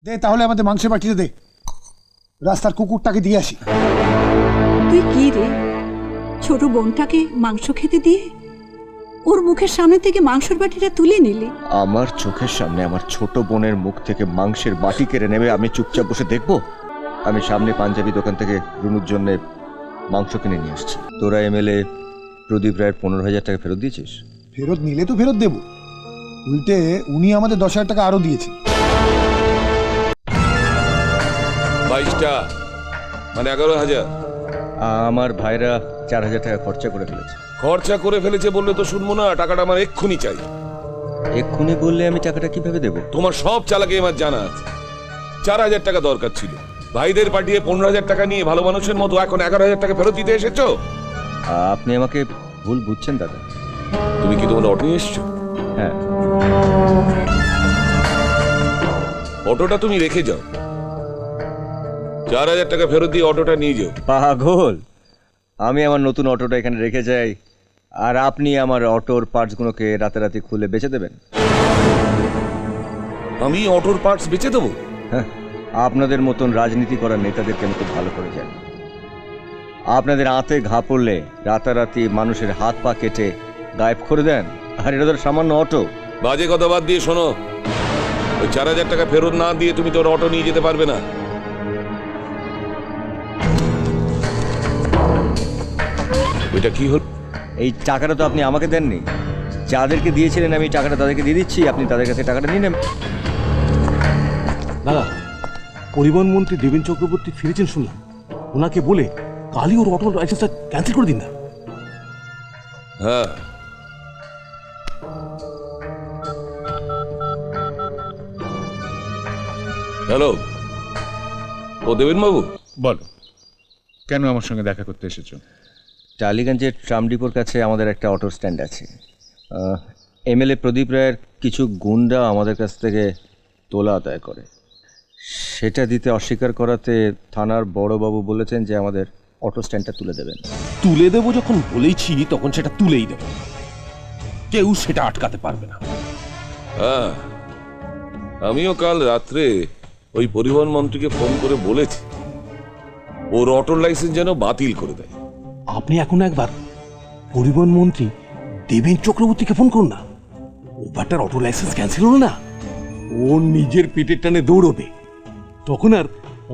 দে তাহলে আমাদের মাংসের বাটিতে দে, রাস্তার কুকুরটাকে দিয়ে আসি। তুই কি রে, ছোট বোনটাকে মাংস খেতে দিয়ে ওর মুখের সামনে থেকে মাংসের বাটিটা তুলে নিলি? আমার চোখের সামনে আমার ছোট বোনের মুখ থেকে মাংসের বাটি কেড়ে নেবে, আমি চুপচাপ বসে দেখবো? আমি সামনে পাঞ্জাবি দোকান থেকে রুনুর জন্য মাংস কিনে নিয়ে আসছি। তোরা এমএলএ প্রদীপ রায়ের 15,000 টাকা ফেরত দিয়েছিস? ফেরত নিলে তো ফেরত দেবো, উল্টে উনি আমাদের 10,000 টাকা আরো দিয়েছেন। 22টা মানে 11,000। আমার ভাইরা 4,000 টাকা খরচা করে ফেলেছে। খরচা করে ফেলেছে বললে তো শুনবো না, টাকাটা আমার এক্ষুনি চাই। এক্ষুনি বললে আমি টাকাটা কিভাবে দেবো? তোমার সব চালাকি আমার জানা আছে। 4,000 টাকা দরকার ছিল, ভাইদের পাঠিয়ে 15,000 টাকা নিয়ে ভালো মানুষের মতো এখন 11,000 টাকা ফেরত দিতে এসেছো। আপনি আমাকে ভুল বুঝছেন দাদা। তুমি কি তোমার অটো নিয়ে এসছো? হ্যাঁ। অটোটা তুমি রেখে যাও, 4,000 টাকা ফেরত দিয়ে অটোটা নিয়ে যাও। পাগল, আমি আমার নতুন অটোটা এখানে রেখে যাই আর আপনি আমার অটোর পার্টসগুলোকে রাতারাতি খুলে বেচে দেবেন? আমি অটোর পার্টস বেচে দেবো? হ্যাঁ, আপনাদের মতন রাজনীতি করার নেতাদেরকে আমি খুব ভালো করে জানি। আপনাদের আঁতে ঘা পড়লে রাতারাতি মানুষের হাত পা কেটে গায়েব করে দেন, আর এটা তো সামান্য অটো। বাজে কথা বাদ দিয়ে শোনো, ওই 4,000 টাকা ফেরত না দিয়ে তুমি তোর অটো নিয়ে যেতে পারবে না। ওইটা কি হল? এই টাকাটা তো আপনি আমাকে দেননি, যাদেরকে দিয়েছিলেন আমি টাকাটা তাদেরকে দিয়ে দিচ্ছি, আপনি তাদের কাছে টাকাটা নিয়ে নেন। দাদা, পরিবহন মন্ত্রী দেবেন চক্রবর্তী ফিরেছেন শুনলাম, ওনাকে বলে কালই ওর অটো লাইসেন্সটা ক্যান্সেল করে দিন না। হ্যাঁ, হ্যালো, ও দেবেন বাবু? বলো, কেন আমার সঙ্গে দেখা করতে এসেছো? টালিগঞ্জের ট্রাম ডিপোর কাছে আমাদের একটা অটো স্ট্যান্ড আছে। এমএলএ প্রদীপ রায়ের কিছু গুন্ডা আমাদের কাছ থেকে তোলা আদায় করে, সেটা দিতে অস্বীকার করাতে থানার বড়বাবু বলেছেন যে আমাদের অটো স্ট্যান্ডটা তুলে দেবেন। তুলে দেবো যখন বলেছি তখন সেটা তুলেই দেবো, কেউ সেটা আটকাতে পারবে না। হ্যাঁ, আমিও কাল রাত্রে ওই পরিবহন মন্ত্রীকে ফোন করে বলেছি ওর অটোর লাইসেন্স যেন বাতিল করে দেয়। আপনি এখন একবার পরিবহন মন্ত্রী দেবেন চক্রবর্তীকে ফোন করুন না, ওবারটার অটো লাইসেন্স ক্যান্সেল হলো না, ও নিজের পেটের টানে দৌড়বে, তখন আর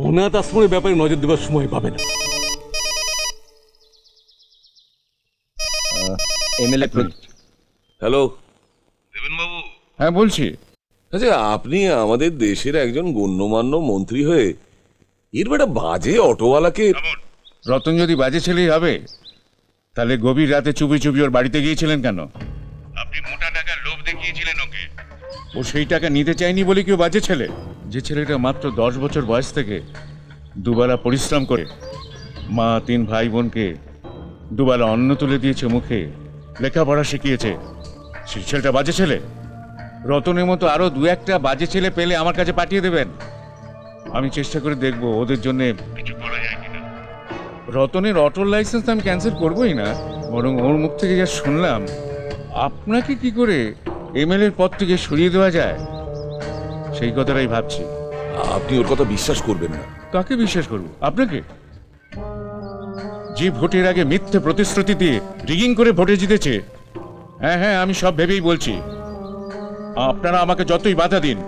অনাথ আশ্রমের ব্যাপারে নজর দেওয়ার সময় পাবে না। এমএলএ হ্যালো দেবেন বাবু? হ্যাঁ বলছি। আচ্ছা, আপনি আমাদের দেশের একজন গণ্যমান্য মন্ত্রী হয়ে এর বেটা বাজে অটোওয়ালাকে। রতন যদি বাজে ছেলেই হবে তাহলে গভীর রাতে চুপি চুপি ওর বাড়িতে গিয়েছিলেন কেন? আপনি মোটা টাকার লোভ দেখিয়েছিলেন ওকে, ও সেই টাকা নিতে চায়নি বলে কেউ বাজে ছেলে? যে ছেলেটা মাত্র 10 বছর বয়স থেকে দুবেলা পরিশ্রম করে মা 3 ভাই বোনকে দুবেলা অন্ন তুলে দিয়েছে, মুখে লেখাপড়া শিখিয়েছে, সেই ছেলেটা বাজে ছেলে? রতনের মতো আরো 2-1টা বাজে ছেলে পেলে আমার কাছে পাঠিয়ে দেবেন, আমি চেষ্টা করে দেখব ওদের জন্য কিছু করা যায় কিনা। রতনের অটোর লাইসেন্স আমি ক্যান্সেল করবোই না, বরং ওর মুখ থেকে যা শুনলাম আপনাকে কি করে এমএলএর পদ থেকে সরিয়ে দেওয়া যায় সেই কথাটাই ভাবছি। আপনি ওর কথা বিশ্বাস করবেন না। কাকে বিশ্বাস করব? আপনাকে? যে ভোটের আগে মিথ্যে প্রতিশ্রুতি দিয়ে রিগিং করে ভোটে জিতেছে। হ্যাঁ হ্যাঁ, আমি সব ভেবেই বলছি, আপনারা আমাকে যতই বাধা দিন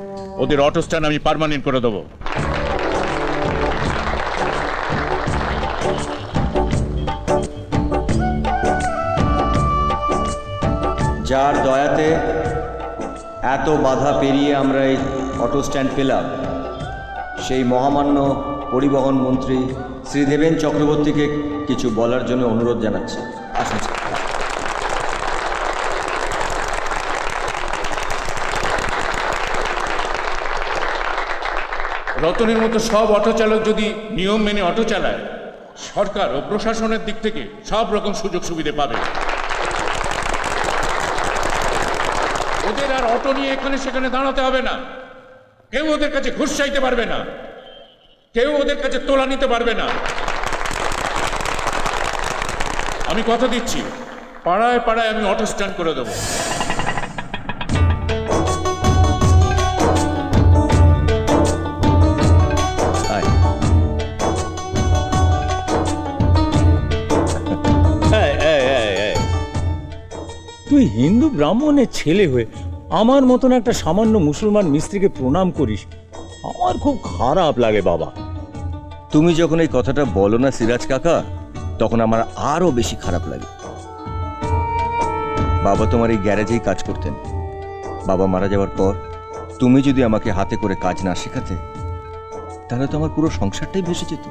ওদের অটো স্ট্যান্ড আমি পার্মানেন্ট করে দেবো। যার দয়াতে এত বাধা পেরিয়ে আমরা এই অটো স্ট্যান্ড পেলাম, সেই মহামান্য পরিবহন মন্ত্রী শ্রী দেবেন চক্রবর্তীকে কিছু বলার জন্য অনুরোধ জানাচ্ছি। আসুন। রতনের মতো সব অটো চালক যদি নিয়ম মেনে অটো চালায়, সরকার ও প্রশাসনের দিক থেকে সব রকম সুযোগ সুবিধে পাবে। ওদের আর অটো নিয়ে এখানে সেখানে দাঁড়াতে হবে না, কেউ ওদের কাছে ঘুষ চাইতে পারবে না, কেউ ওদের কাছে তোলা নিতে পারবে না। আমি কথা দিচ্ছি, পাড়ায় পাড়ায় আমি অটো স্ট্যান্ড করে দেবো। হিন্দু ব্রাহ্মণের ছেলে হয়ে আমার মতন একটা সামান্য মুসলমান মিস্ত্রিকে প্রণাম করিস, আমার খুব খারাপ লাগে বাবা। তুমি যখন এই কথাটা বলো না সিরাজ কাকা, তখন আমার আরো বেশি খারাপ লাগে। বাবা তোমার এই গ্যারেজেই কাজ করতেন। বাবা মারা যাওয়ার পর তুমি যদি আমাকে হাতে করে কাজ না শেখাতে, তাহলে তো আমার পুরো সংসারটাই ভেসে যেত।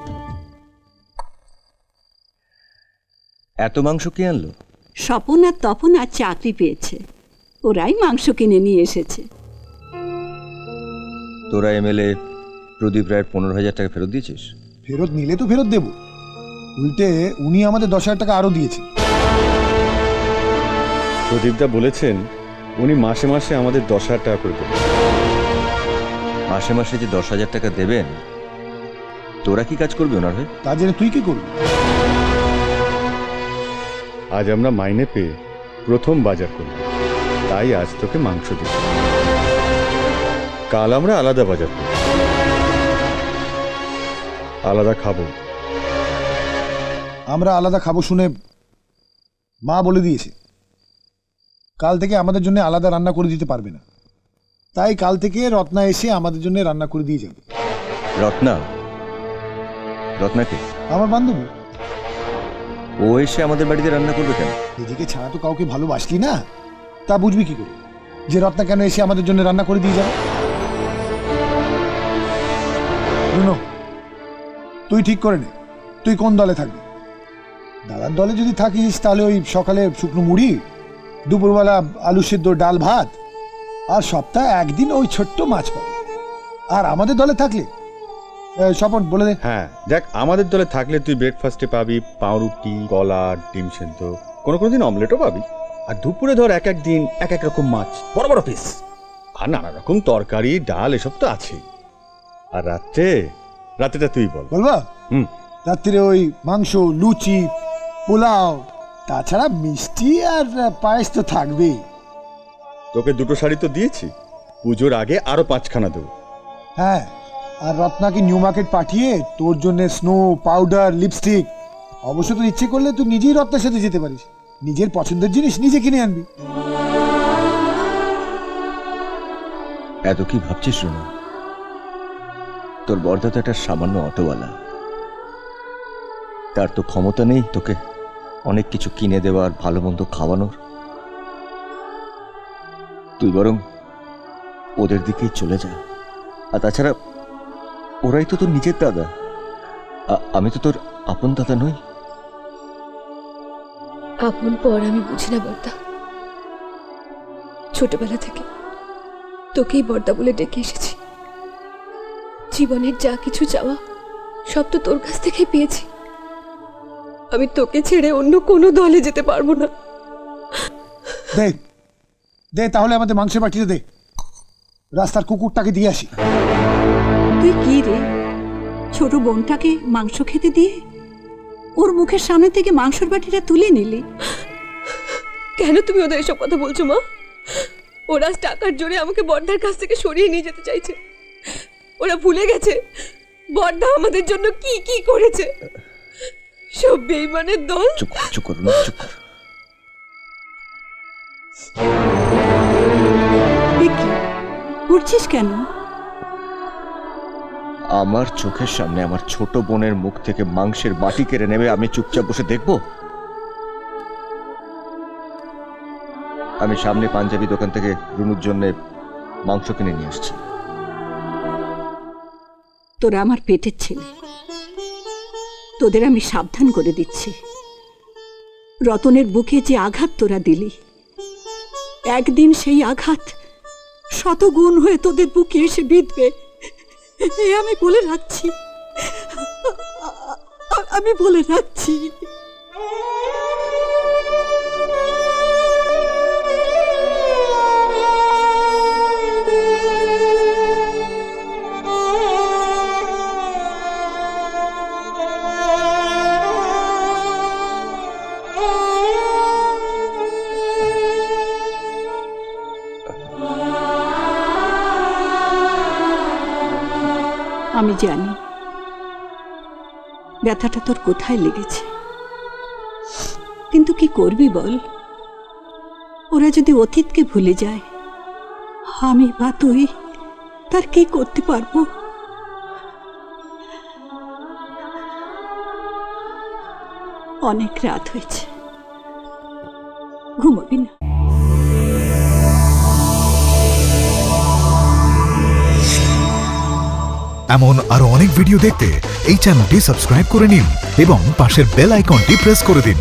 এত মাংস কে আনলো? স্বপন আর তপন আর চাকরি পেয়েছে, ওরাই মাংস কিনে নিয়ে এসেছে। তোরা এমএলএ প্রদীপ রায়ের 15,000 টাকা ফেরত দিয়েছিস? ফেরত নিলে তো ফেরত দেবো, উল্টে উনি আমাদের 10,000 টাকা আরো দিয়েছে। প্রদীপদা বলেছেন উনি মাসে মাসে আমাদের 10,000 টাকা করে দেবেন। মাসে মাসে যে 10,000 টাকা দেবেন, তোরা কি কাজ করবি ওনার হয়ে? তা জেনে তুই কি করবি? আজ আমরা মাইনে পেয়ে প্রথম বাজার করব, তাই আজ তোকে মাংস দিই। কাল আমরা আলাদা বাজার করব, আলাদা খাবো। আমরা আলাদা খাবো শুনে মা বলে দিয়েছে কাল থেকে আমাদের জন্য আলাদা রান্না করে দিতে পারবে না। তাই কাল থেকে রত্না এসে আমাদের জন্য রান্না করে দিয়ে যাবে। রত্না? রত্নাকে? আমার বান্ধবী। ও এসে আমাদের বাড়িতে রান্না করবে কেন? নিজেকে ছাড়া তো কাউকে ভালোবাসলি না, তা বুঝবি কি করে যে রত্না কেন এসে আমাদের জন্য রান্না করে দিয়ে যাবে? রুনো, তুই ঠিক করে নে তুই কোন দলে থাকবি। দাদার দলে যদি থাকিস তাহলে ওই সকালে শুকনো মুড়ি, দুপুরবেলা আলু সিদ্ধ ডাল ভাত, আর সপ্তাহে একদিন ওই ছোট্ট মাছ পাবি। আর আমাদের দলে থাকলে স্বপন বলে দে। হ্যাঁ দেখ, আমাদের দলে থাকলে তুই ব্রেকফাস্টে পাবি পাউরুটি, কলা, ডিম সেদ্ধ, কোনো দিন অমলেটও পাবি। আর দুপুরে ধর এক এক দিন এক এক রকম মাছ, বড় বড় পিস, আর নানা রকম তরকারি ডাল, এসব তো আছেই। আর রাত্রেটা তুই বল। বলবা? হুম। রাত্রিরে ওই মাংস, লুচি, পোলাও, তাছাড়া মিষ্টি আর পায়েস তো থাকবেই। তোকে 2টো শাড়ি তো দিয়েছি, পুজোর আগে আরো 5খানা দেবো। হ্যাঁ, আর রত্নাকে নিউ মার্কেট পাঠিয়ে তোর জন্য স্নো পাউডার, লিপস্টিক, অবশ্য তোর ইচ্ছে করলে তুই নিজেই রত্নার সাথে যেতে পারিস, নিজের পছন্দের জিনিস নিজে কিনে আনবি। এত কি ভাবছিস রুনা? তোর বর্দা তো একটা সামান্য অটোওয়ালা, তার তো ক্ষমতা নেই তোকে অনেক কিছু কিনে দেওয়ার, ভালো মন্দ খাওয়ানোর। তুই বরং ওদের দিকেই চলে যা। আর তাছাড়া ওরাই তো তোর নিজের দাদা, আমি তো তোর আপন দাদা নই। আপন পর আমি বুঝি না বর্দা। ছোটবেলা থেকে তোকেই বর্দা বলে ডেকে এসেছি। জীবনের যা কিছু চাওয়া সব তো তোর কাছ থেকে পেয়েছি। আমি তোকে ছেড়ে অন্য কোনো দলে যেতে পারবো না। দে দে তাহলে আমাদের মাংসের বাটিতে দে, রাস্তার কুকুরটাকে দিয়ে আসি। তুই কি রে, ছোট বোনটাকে মাংস খেতে দিয়ে ওর মুখের সামনে থেকে মাংসের বাটিটা তুলে নিলি? কেন তুমি ওদের এসব কথা বলছো মা? ওরা টাকার জোরে আমাকে বর্দার কাছ থেকে সরিয়ে নিয়ে যেতে চাইছে। ওরা ভুলে গেছে বর্দা আমাদের জন্য কি কি করেছে। সব বেঈমানের দল। চুপ করুন, চুপ কর। উঠছিস কেন? আমার চোখের সামনে আমার ছোট বোনের মুখ থেকে মাংসের বাটি কেড়ে নেবে, আমি চুপচাপ বসে দেখব? আমি সামনে পাঞ্জাবি দোকান থেকে রুনুর জন্য মাংস কিনে নিয়ে আসছি। তোরা আমার পেটের ছেলে, তোদের আমি সাবধান করে দিচ্ছি। রতনের বুকে যে আঘাত তোরা দিলি, একদিন সেই আঘাত শতগুণ হয়ে তোদের বুকে এসে বিঁধবে, এ আমি বলে রাখছি, আমি বলে রাখছি। আমি জানি ব্যথাটা তোর কোথায় লেগেছে, কিন্তু কি করবি বল? ওরা যদি অতীতকে ভুলে যায়, আমি বা তুই তার কি করতে পারবো? অনেক রাত হয়েছে, ঘুমাবি না? এমন আরো অনেক ভিডিও দেখতে এই চ্যানেলটি সাবস্ক্রাইব করে নিন এবং পাশের বেল আইকনটি প্রেস করে দিন।